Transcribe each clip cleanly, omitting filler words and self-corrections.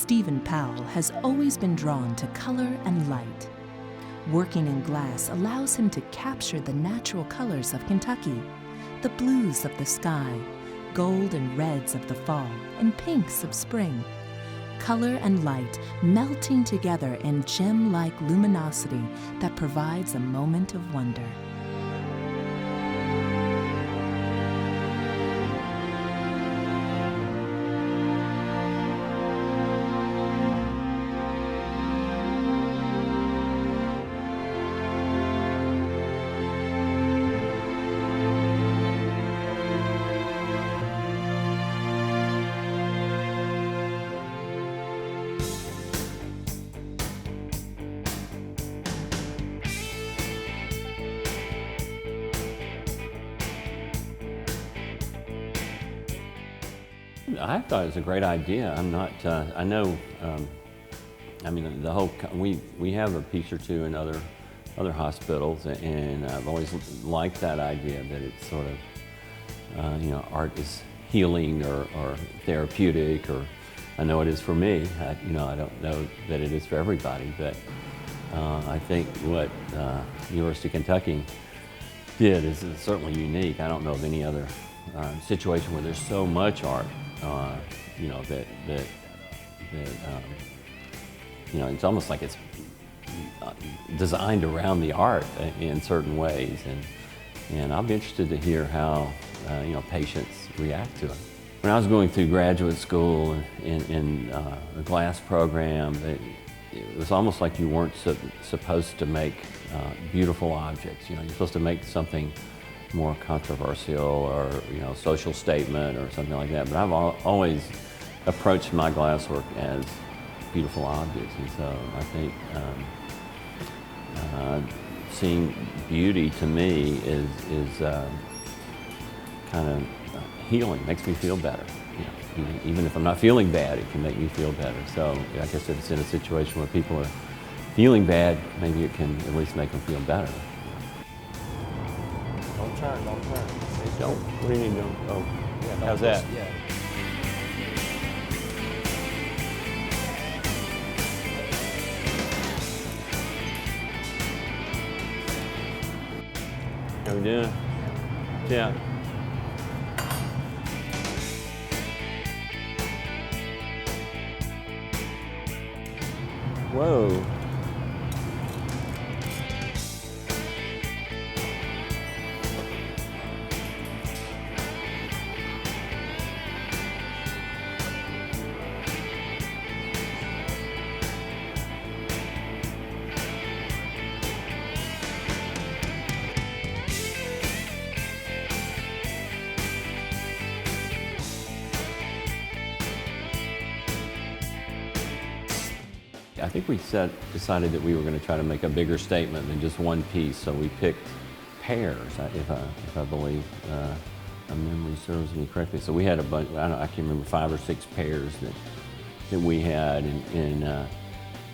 Steven Powell has always been drawn to color and light. Working in glass allows him to capture the natural colors of Kentucky, the blues of the sky, gold and reds of the fall, and pinks of spring. Color and light melting together in gem-like luminosity that provides a moment of wonder. I thought it was a great idea. I'm not, I know, I mean, the whole, we have a piece or two in other hospitals, and I've always liked that idea that it's sort of, you know, art is healing or therapeutic, or I know it is for me. You know, I don't know that it is for everybody, but I think what University of Kentucky did is certainly unique. I don't know of any other situation where there's so much art. You know, that you know, it's almost like it's designed around the art in certain ways, and I'll be interested to hear how you know, patients react to it. When I was going through graduate school in a glass program, it was almost like you weren't supposed to make beautiful objects. You know, you're supposed to make something more controversial, or, you know, social statement or something like that. But I've always approached my glasswork as beautiful objects, and so I think seeing beauty to me is kind of healing. Makes me feel better. You know, even if I'm not feeling bad, it can make me feel better. So I guess if it's in a situation where people are feeling bad, maybe it can at least make them feel better. Don't turn. Don't? What do you mean don't? Oh, Yeah, how's that? Yeah. How we doing? Yeah. Whoa. I think we decided that we were going to try to make a bigger statement than just one piece, so we picked pairs, if I believe my memory serves me correctly. So we had a bunch, I can't remember, 5 or 6 pairs that we had, and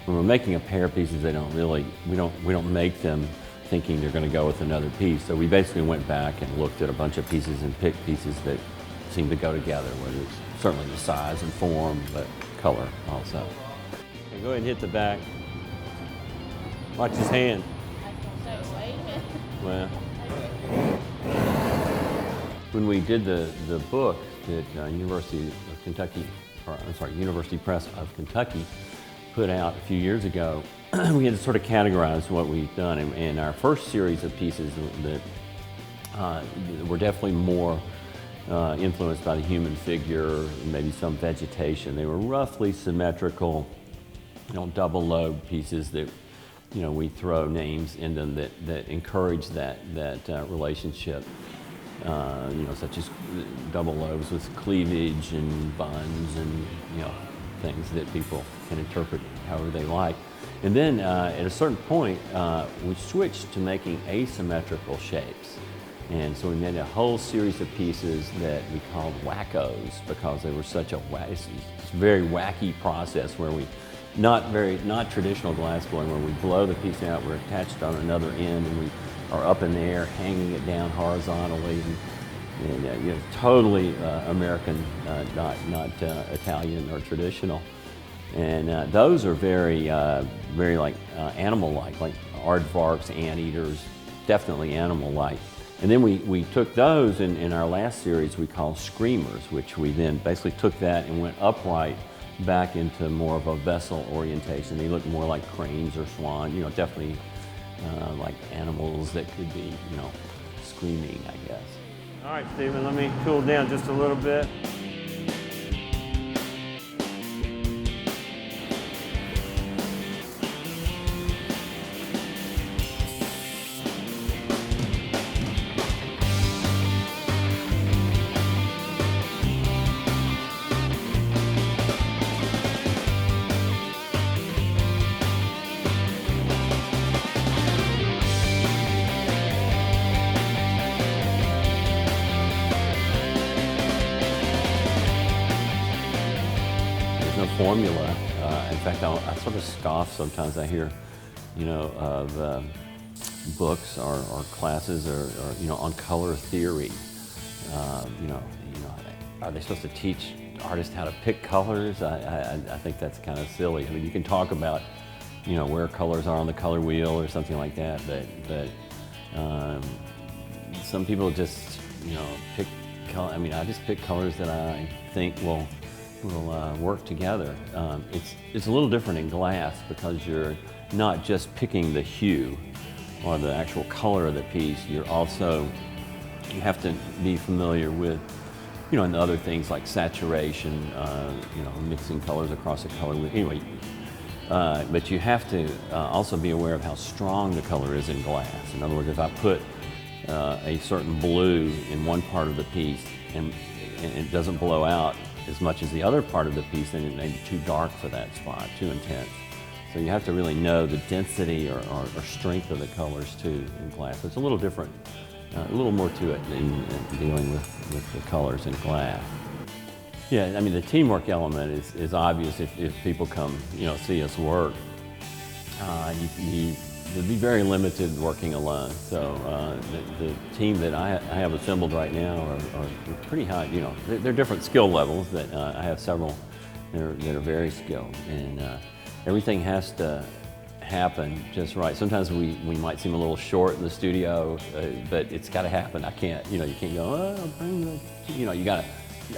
when we're making a pair of pieces, we don't make them thinking they're going to go with another piece. So we basically went back and looked at a bunch of pieces and picked pieces that seemed to go together, whether it's certainly the size and form, but color also. Okay, go ahead and hit the back. Watch his hand. Well, when we did the book that University Press of Kentucky put out a few years ago, we had to sort of categorize what we've done. And our first series of pieces that were definitely more influenced by the human figure, maybe some vegetation. They were roughly symmetrical, you know, double-lobed pieces that, you know, we throw names in them that encourage that relationship. You know, such as double lobes with cleavage and buns and, you know, things that people can interpret however they like. And then at a certain point, we switched to making asymmetrical shapes. And so we made a whole series of pieces that we called wackos, because they were such a very wacky process where we, not traditional glass blowing, where we blow the piece out, we're attached on another end, and we are up in the air, hanging it down horizontally, and you know, totally American, not Italian or traditional. And those are very, very like animal-like, like aardvarks, anteaters, definitely animal-like. And then we took those in our last series we call screamers, which we then basically took that and went upright back into more of a vessel orientation. They look more like cranes or swan, definitely like animals that could be, screaming, I guess. All right, Steven, let me cool down just a little bit. Formula. In fact, I sort of scoff sometimes. I hear, of books or classes or on color theory. Are they supposed to teach artists how to pick colors? I think that's kind of silly. I mean, you can talk about, where colors are on the color wheel or something like that, but some people just, pick color. I mean, I just pick colors that I think will work together. It's a little different in glass because you're not just picking the hue or the actual color of the piece. You have to be familiar with, and other things like saturation, mixing colors across a color. Anyway, but you have to also be aware of how strong the color is in glass. In other words, if I put a certain blue in one part of the piece and it doesn't blow out as much as the other part of the piece, then it may be too dark for that spot, too intense. So you have to really know the density or strength of the colors too in glass. So it's a little different, a little more to it in dealing with the colors in glass. Yeah, I mean the teamwork element is obvious if people come, see us work. You'd be very limited working alone. So the team that I have assembled right now are pretty high. They're different skill levels. That I have several that are very skilled, and everything has to happen just right. Sometimes we might seem a little short in the studio, but it's got to happen. I can't. You can't go. Oh,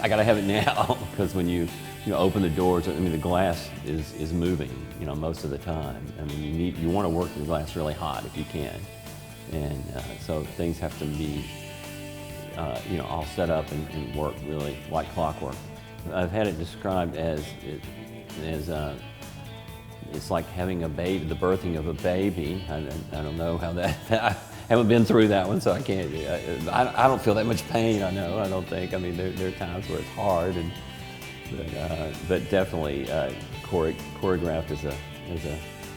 I gotta have it now because when you open the doors, I mean the glass is moving, most of the time. I mean you want to work the glass really hot if you can, and so things have to be all set up and work really like clockwork. I've had it described as it's like having a baby, the birthing of a baby. I don't know how that. I haven't been through that one, so I can't. I don't feel that much pain. I don't think. I mean, there are times where it's hard, but definitely choreographed as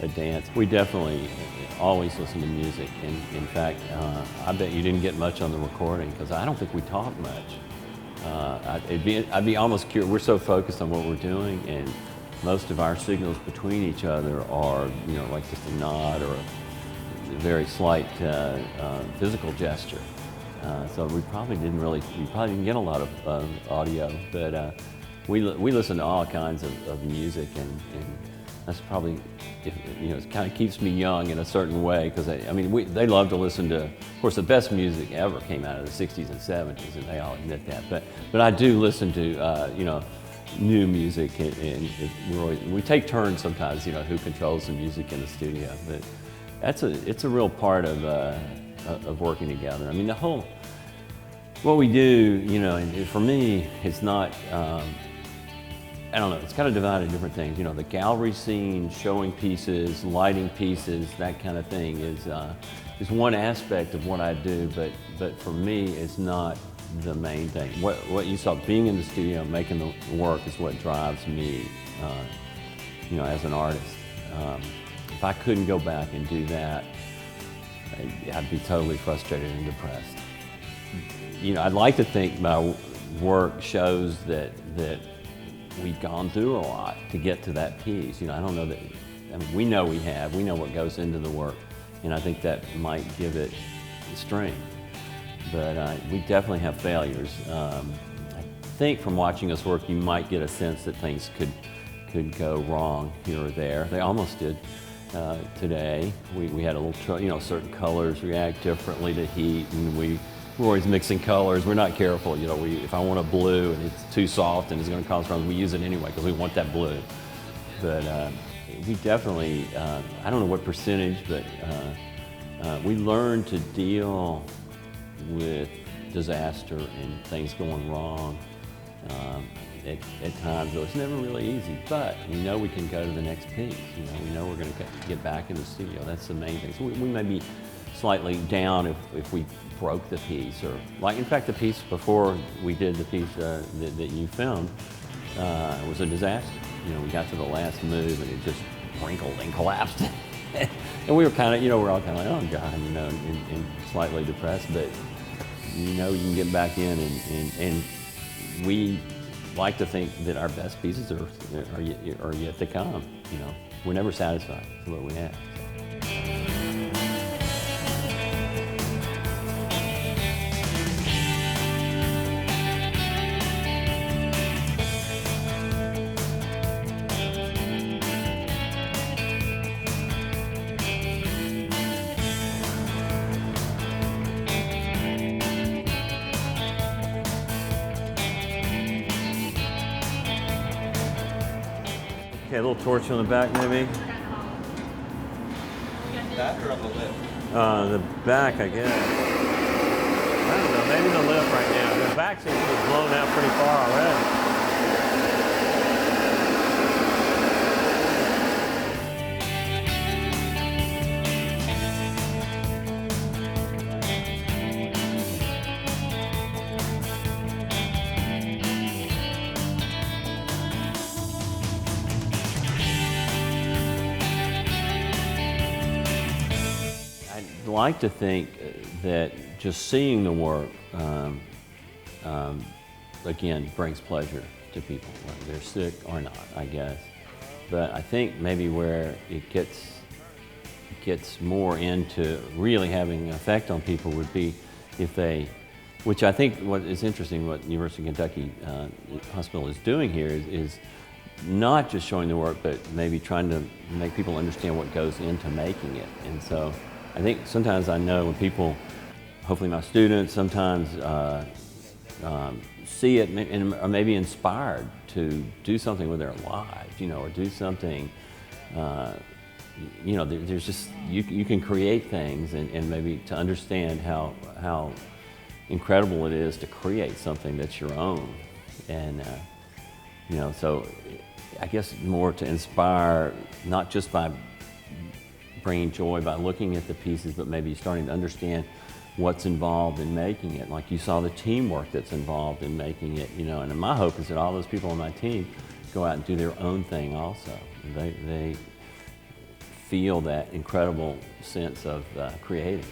a dance. We definitely always listen to music. And in fact, I bet you didn't get much on the recording because I don't think we talk much. I'd be almost curious. We're so focused on what we're doing, and most of our signals between each other are, like just a nod or a very slight physical gesture. So we probably didn't get a lot of audio, but we listen to all kinds of music, and that's probably, it kind of keeps me young in a certain way, because they love to listen to, of course, the best music ever came out of the 60s and 70s, and they all admit that, but I do listen to, new music, and we take turns sometimes, who controls the music in the studio, but it's a real part of working together. I mean, what we do, and for me, it's not, I don't know, it's kind of divided into different things. The gallery scene, showing pieces, lighting pieces, that kind of thing is one aspect of what I do, but for me, it's not the main thing. What you saw, being in the studio, making the work is what drives me, as an artist. If I couldn't go back and do that, I'd be totally frustrated and depressed. I'd like to think my work shows that we've gone through a lot to get to that piece. I don't know that, we know we know what goes into the work, and I think that might give it strength. But we definitely have failures. I think from watching us work, you might get a sense that things could could go wrong here or there. They almost did today. We had a little, certain colors react differently to heat, and we're always mixing colors. We're not careful, if I want a blue and it's too soft and it's going to cause problems, we use it anyway because we want that blue. But we definitely, I don't know what percentage, but we learned to deal with disaster and things going wrong at times. Though it's never really easy, but we know we can go to the next piece. We know we're going to get back in the studio. That's the main thing. So we may be slightly down if we broke the piece, or in fact, the piece before we did the piece that you filmed was a disaster. We got to the last move and it just wrinkled and collapsed. And we were kind of, we're all kind of like, oh God, and slightly depressed, but you can get back in, and we like to think that our best pieces are yet to come. We're never satisfied with what we have. Okay, a little torch on the back, maybe. That or on the lip? The back, I guess. I don't know, maybe the lip right now. The back seems to have blown out pretty far already. I like to think that just seeing the work, again, brings pleasure to people, whether they're sick or not, I guess. But I think maybe where it gets more into really having an effect on people would be if they, which I think what is interesting, what University of Kentucky Hospital is doing here is not just showing the work, but maybe trying to make people understand what goes into making it. And so I think sometimes I know when people, hopefully my students, sometimes see it and are maybe inspired to do something with their lives, or do something, there's just, you can create things and maybe to understand how incredible it is to create something that's your own. And, so I guess more to inspire, not just by bringing joy by looking at the pieces, but maybe starting to understand what's involved in making it. Like you saw the teamwork that's involved in making it, and my hope is that all those people on my team go out and do their own thing also. They feel that incredible sense of creating.